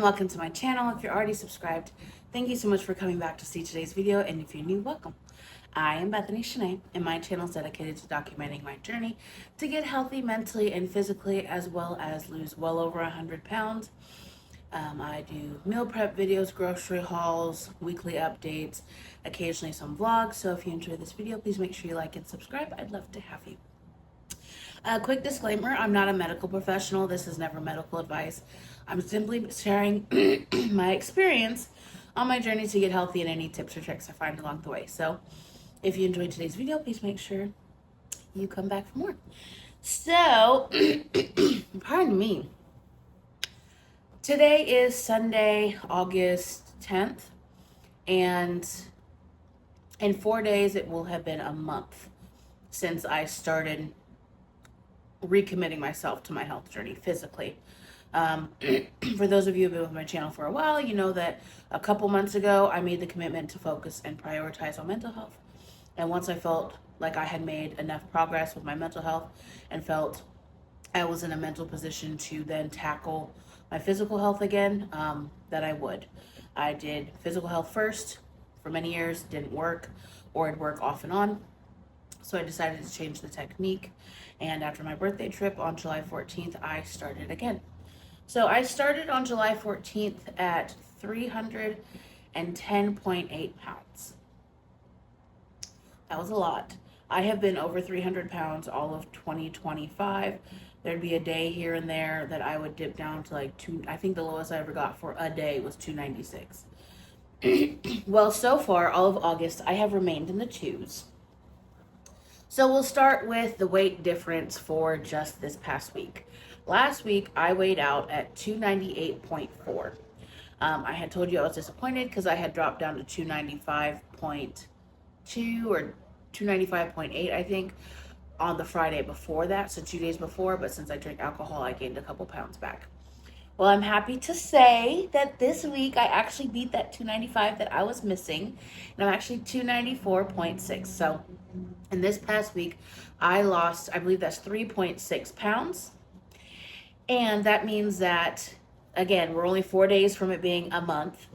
and welcome to my channel. If you're already subscribed, thank you so much for coming back to see today's video, and if you're new, welcome. I am Bethany Shanae, and my channel is dedicated to documenting my journey to get healthy mentally and physically, as well as lose well over 100 pounds. I do meal prep videos, grocery hauls, weekly updates, occasionally some vlogs. So if you enjoy this video, please make sure you like and subscribe. I'd love to have you. A quick disclaimer, I'm not a medical professional. This is never medical advice. I'm simply sharing my experience on my journey to get healthy and any tips or tricks I find along the way. So if you enjoyed today's video, please make sure you come back for more. So, pardon me. Today is Sunday, August 10th, and in 4 days it will have been a month since I started recommitting myself to my health journey physically. For those of you who've been with my channel for a while, you know that a couple months ago I made the commitment to focus and prioritize on mental health. And once I felt like I had made enough progress with my mental health and felt I was in a mental position to then tackle my physical health again, that I would. I did physical health first for many years, didn't work, or it'd work off and on. So I decided to change the technique. And after my birthday trip on July 14th, I started again. So I started on July 14th at 310.8 pounds. That was a lot. I have been over 300 pounds all of 2025. There'd be a day here and there that I would dip down to like I think the lowest I ever got for a day was 296. Well, so far, all of August, I have remained in the twos. So we'll start with the weight difference for just this past week. Last week, I weighed out at 298.4. I had told you I was disappointed because I had dropped down to 295.2 or 295.8, I think, on the Friday before that, so 2 days before, but since I drank alcohol, I gained a couple pounds back. Well, I'm happy to say that this week I actually beat that 295 that I was missing, and I'm actually 294.6. So in this past week, I lost, I believe that's 3.6 pounds. And that means that, again, we're only 4 days from it being a month.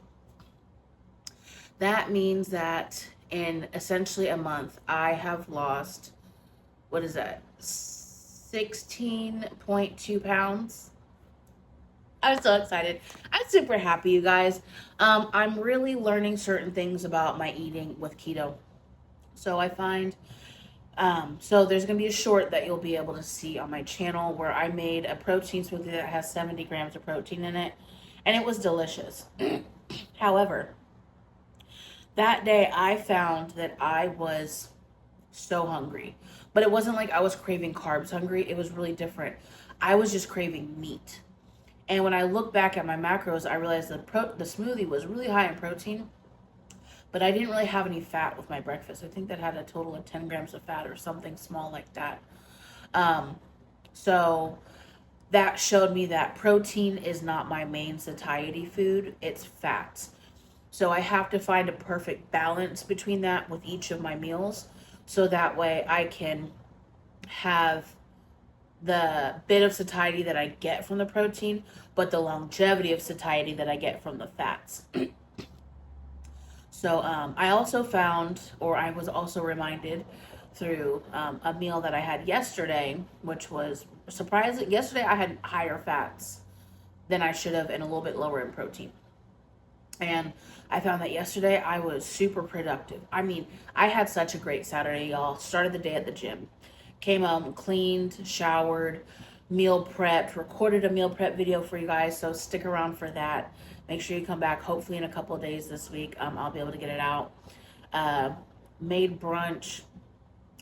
That means that in essentially a month, I have lost, what is that, 16.2 pounds. I'm so excited. I'm super happy, you guys. I'm really learning certain things about my eating with keto. So I find, so there's going to be a short that you'll be able to see on my channel where I made a protein smoothie that has 70 grams of protein in it, and it was delicious. However, that day I found that I was so hungry, but it wasn't like I was craving carbs hungry. It was really different. I was just craving meat. And when I look back at my macros, I realized the smoothie was really high in protein, but I didn't really have any fat with my breakfast. I think that had a total of 10 grams of fat or something small like that. So that showed me that protein is not my main satiety food, it's fats. So I have to find a perfect balance between that with each of my meals, so that way I can have the bit of satiety that I get from the protein, but the longevity of satiety that I get from the fats. So I also found, or I was also reminded through a meal that I had yesterday, which was surprising. Yesterday I had higher fats than I should have and a little bit lower in protein. And I found that yesterday I was super productive. I mean, I had such a great Saturday, y'all. Started the day at the gym. Came home, cleaned, showered, meal prepped, recorded a meal prep video for you guys, so stick around for that. Make sure you come back hopefully in a couple of days this week. I'll be able to get it out. Made brunch,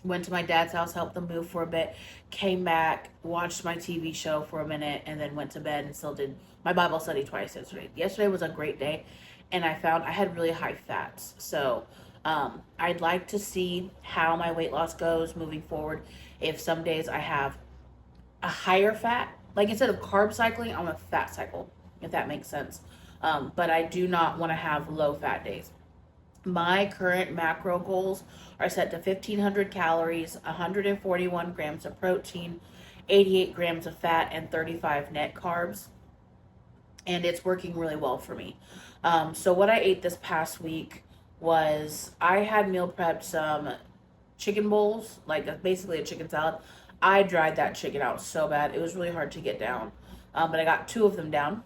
went to my dad's house, helped them move for a bit, came back, watched my TV show for a minute, and then went to bed and still did my Bible study twice yesterday. Yesterday was a great day, and I found I had really high fats. So I'd like to see how my weight loss goes moving forward. If some days I have a higher fat, like instead of carb cycling, I'm a fat cycle, if that makes sense. But I do not want to have low fat days. My current macro goals are set to 1,500 calories, 141 grams of protein, 88 grams of fat, and 35 net carbs. and it's working really well for me. So what I ate this past week was I had meal prepped some chicken bowls, like basically a chicken salad. I dried that chicken out so bad. It was really hard to get down. But I got 2 of them down.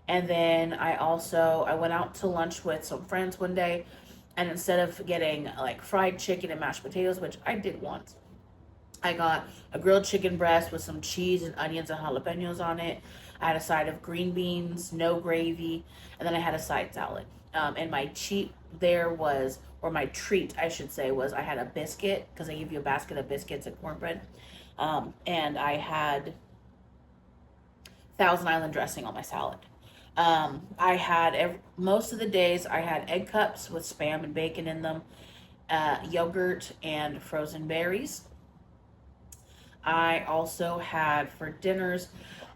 And then I went out to lunch with some friends one day, and instead of getting like fried chicken and mashed potatoes, which I did once, I got a grilled chicken breast with some cheese and onions and jalapenos on it. I had a side of green beans, no gravy, and then I had a side salad. And my cheat there was, or my treat, I should say, was I had a biscuit, because I give you a basket of biscuits and cornbread. And I had Thousand Island dressing on my salad. I had, most of the days, I had egg cups with Spam and bacon in them, yogurt and frozen berries. I also had for dinners,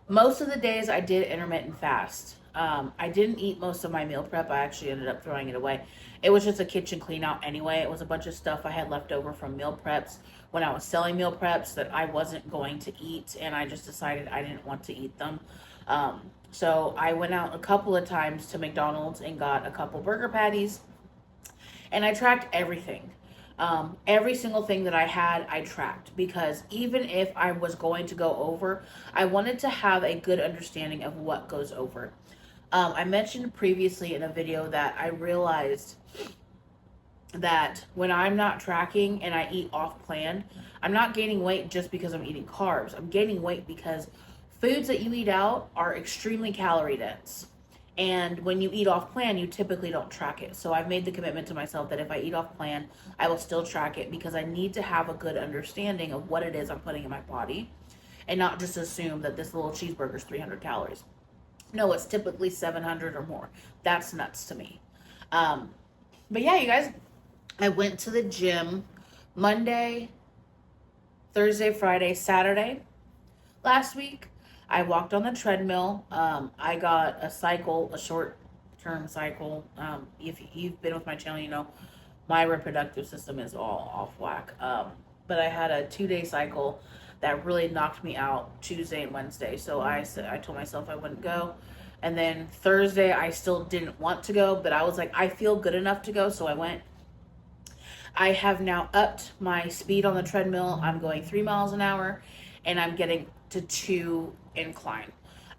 most of the days I did intermittent fast. I didn't eat most of my meal prep. I actually ended up throwing it away. It was just a kitchen clean out anyway. It was a bunch of stuff I had left over from meal preps when I was selling meal preps that I wasn't going to eat, and I just decided I didn't want to eat them. So I went out a couple of times to McDonald's and got a couple burger patties, and I tracked everything. Every single thing that I had, I tracked, because even if I was going to go over, I wanted to have a good understanding of what goes over. I mentioned previously in a video that I realized that when I'm not tracking and I eat off plan, I'm not gaining weight just because I'm eating carbs. I'm gaining weight because foods that you eat out are extremely calorie dense. And when you eat off plan, you typically don't track it. So I've made the commitment to myself that if I eat off plan, I will still track it, because I need to have a good understanding of what it is I'm putting in my body, and not just assume that this little cheeseburger is 300 calories. No, it's typically 700 or more. That's nuts to me. But yeah, you guys, I went to the gym Monday, Thursday, Friday, Saturday last week. I walked on the treadmill. I got a cycle, a short-term cycle. If you've been with my channel, you know my reproductive system is all off whack. But I had a 2-day cycle that really knocked me out Tuesday and Wednesday. So I told myself I wouldn't go. And then Thursday, I still didn't want to go, but I was like, I feel good enough to go, so I went. I have now upped my speed on the treadmill. I'm going 3 miles an hour, and I'm getting to 2 incline.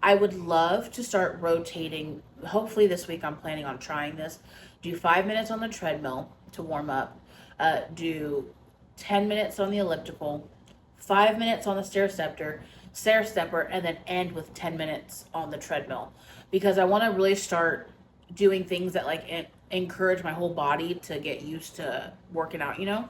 I would love to start rotating. Hopefully this week I'm planning on trying this. Do 5 minutes on the treadmill to warm up. Do 10 minutes on the elliptical, 5 minutes on the stair stepper, and then end with 10 minutes on the treadmill, because I want to really start doing things that like encourage my whole body to get used to working out, you know?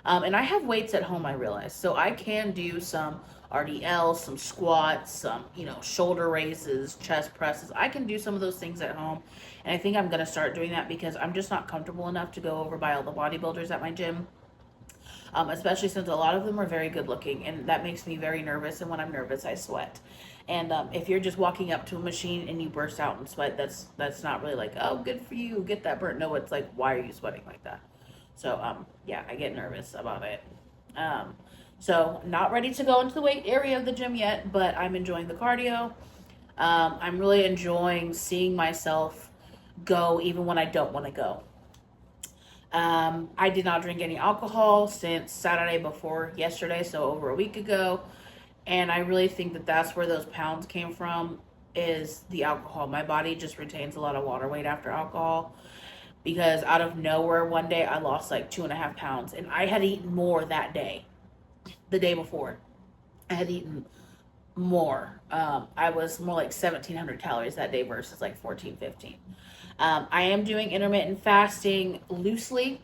And I have weights at home, I realize. So I can do some RDLs, some squats, some, shoulder raises, chest presses. I can do some of those things at home. And I think I'm going to start doing that, because I'm just not comfortable enough to go over by all the bodybuilders at my gym. Especially since a lot of them are very good looking, and that makes me very nervous. And when I'm nervous, I sweat. And if you're just walking up to a machine and you burst out in sweat, that's not really like, oh, good for you, get that burnt. No, it's like, why are you sweating like that? So yeah, I get nervous about it. So not ready to go into the weight area of the gym yet, but I'm enjoying the cardio. I'm really enjoying seeing myself go even when I don't want to go. I did not drink any alcohol since Saturday before yesterday, so over a week ago. And I really think that that's where those pounds came from, is the alcohol. My body just retains a lot of water weight after alcohol, because out of nowhere one day I lost like 2.5 pounds, and I had eaten more that day. The day before, I had eaten more. I was more like 1,700 calories that day versus like 1,415. I am doing intermittent fasting loosely.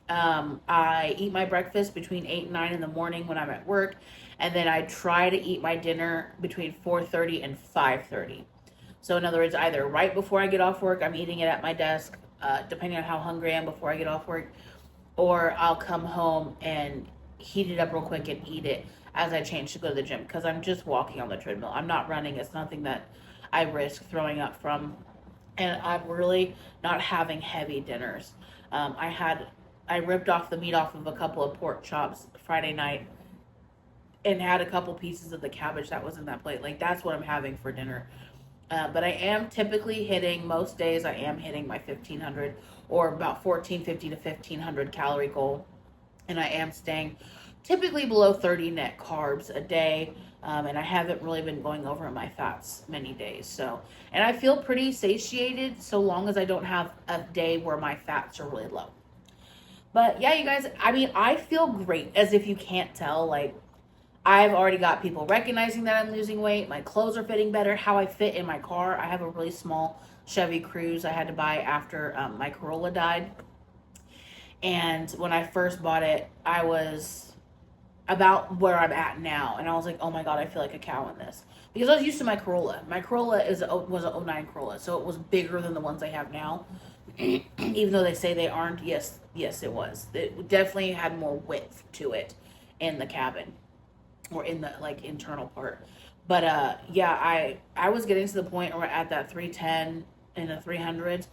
I eat my breakfast between 8 and 9 in the morning when I'm at work, and then I try to eat my dinner between 4:30 and 5:30. So in other words, either right before I get off work, I'm eating it at my desk, depending on how hungry I am before I get off work, or I'll come home and heat it up real quick and eat it as I change to go to the gym, because I'm just walking on the treadmill. I'm not running. It's nothing that I risk throwing up from. And I'm really not having heavy dinners. I ripped off the meat off of a couple of pork chops Friday night and had a couple pieces of the cabbage that was in that plate. Like, that's what I'm having for dinner. But I am typically hitting, most days I am hitting my 1500 or about 1450 to 1500 calorie goal. And I am staying typically below 30 net carbs a day. And I haven't really been going over my fats many days. So, and I feel pretty satiated so long as I don't have a day where my fats are really low. But yeah, you guys, I mean, I feel great, as if you can't tell. Like, I've already got people recognizing that I'm losing weight. My clothes are fitting better. How I fit in my car. I have a really small Chevy Cruze I had to buy after my Corolla died. And when I first bought it, I was about where I'm at now. And I was like, oh my God, I feel like a cow in this. Because I was used to my Corolla. My Corolla was an '09 Corolla. So it was bigger than the ones I have now. Even though they say they aren't, yes, it was. It definitely had more width to it in the cabin or in the like internal part. But yeah, I was getting to the point where at that 310 in the 300s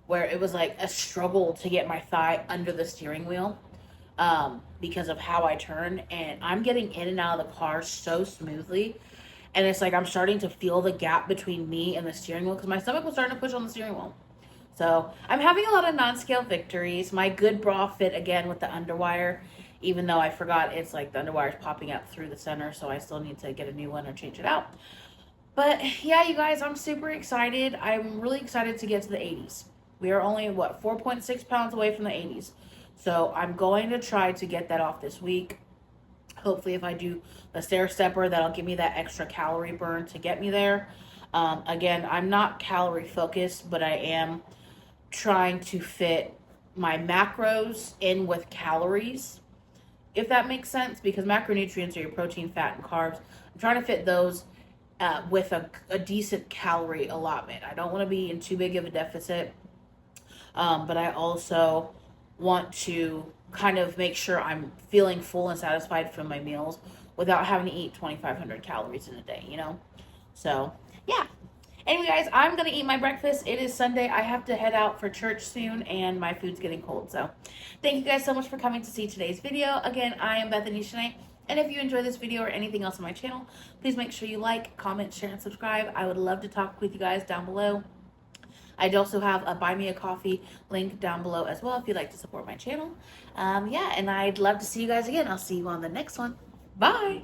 where it was like a struggle to get my thigh under the steering wheel because of how I turn, and I'm getting in and out of the car so smoothly. And it's like I'm starting to feel the gap between me and the steering wheel because my stomach was starting to push on the steering wheel. So I'm having a lot of non-scale victories. My good bra fit again with the underwire, even though I forgot it's like the underwire is popping up through the center, so I still need to get a new one or change it out. But yeah, you guys, I'm super excited. I'm really excited to get to the 80s. We are only, 4.6 pounds away from the 80s. So I'm going to try to get that off this week. Hopefully if I do the stair stepper, that'll give me that extra calorie burn to get me there. Again, I'm not calorie focused, but I am trying to fit my macros in with calories, if that makes sense, because macronutrients are your protein, fat, and carbs. I'm trying to fit those with a decent calorie allotment. I don't want to be in too big of a deficit, but I also want to kind of make sure I'm feeling full and satisfied from my meals without having to eat 2,500 calories in a day, you know? So, yeah. Anyway, guys, I'm going to eat my breakfast. It is Sunday. I have to head out for church soon, and my food's getting cold. So, thank you guys so much for coming to see today's video. Again, I am Bethany Shanae, and if you enjoy this video or anything else on my channel, please make sure you like, comment, share, and subscribe. I would love to talk with you guys down below. I'd also have a Buy Me a Coffee link down below as well if you'd like to support my channel. Yeah, and I'd love to see you guys again. I'll see you on the next one. Bye!